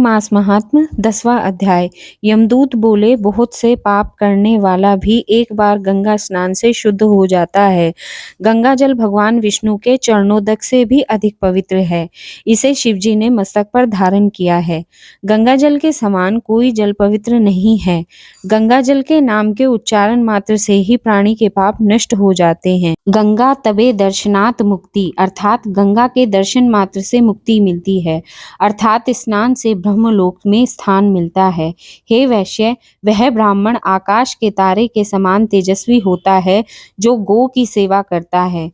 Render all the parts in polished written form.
मास महात्म 10वां अध्याय। यमदूत बोले, बहुत से पाप करने वाला भी एक बार गंगा स्नान से शुद्ध हो जाता है। गंगा जल भगवान विष्णु के चरणोदक से भी अधिक पवित्र है। इसे शिवजी ने मस्तक पर धारण किया है। गंगा जल के समान कोई जल पवित्र नहीं है। गंगा जल के नाम के उच्चारण मात्र से ही प्राणी के पाप नष्ट हो जाते हैं। गंगा तबे दर्शनात् मुक्ति, अर्थात गंगा के दर्शन मात्र से मुक्ति मिलती है, अर्थात स्नान से ब्रह्मलोक में स्थान मिलता है। हे वैश्य, वह ब्राह्मण आकाश के तारे के समान तेजस्वी होता है जो गो की सेवा करता है।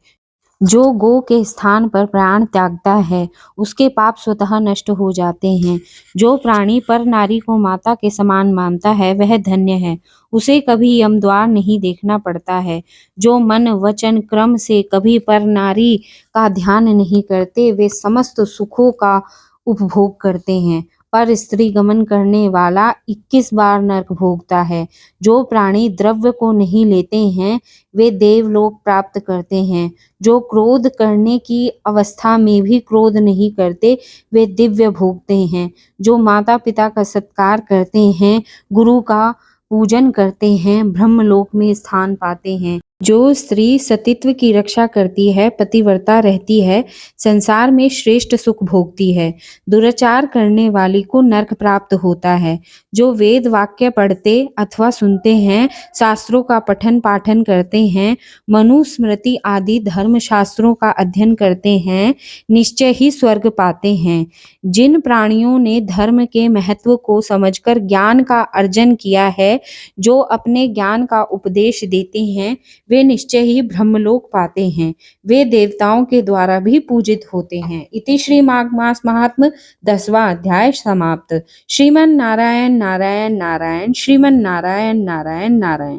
जो गो के स्थान पर प्राण त्यागता है, उसके पाप स्वतः नष्ट हो जाते हैं। जो प्राणी पर नारी को माता के समान मानता है, वह धन्य है। उसे कभी यमद्वार नहीं देखना पड़ता है। जो मन वचन क्रम से कभी पर नारी का ध्यान नहीं करते, वे समस्त सुखों का उपभोग करते हैं। पर स्त्री गमन करने वाला 21 बार नरक भोगता है। जो प्राणी द्रव्य को नहीं लेते हैं, वे देवलोक प्राप्त करते हैं। जो क्रोध करने की अवस्था में भी क्रोध नहीं करते, वे दिव्य भोगते हैं। जो माता पिता का सत्कार करते हैं, गुरु का पूजन करते हैं, ब्रह्मलोक में स्थान पाते हैं। जो स्त्री सतीत्व की रक्षा करती है, पतिव्रता रहती है, संसार में श्रेष्ठ सुख भोगती है। दुराचार करने वाली को नरक प्राप्त होता है। जो वेद वाक्य पढ़ते अथवा सुनते हैं, शास्त्रों का पठन पाठन करते हैं, मनुस्मृति आदि धर्म शास्त्रों का अध्ययन करते हैं, निश्चय ही स्वर्ग पाते हैं। जिन प्राणियों ने धर्म के महत्व को समझकर ज्ञान का अर्जन किया है, जो अपने ज्ञान का उपदेश देते हैं, वे निश्चय ही ब्रह्मलोक पाते हैं। वे देवताओं के द्वारा भी पूजित होते हैं। इति श्री माघ मास महात्म 10वां अध्याय समाप्त। श्रीमन नारायण नारायण नारायण, श्रीमन नारायण नारायण नारायण।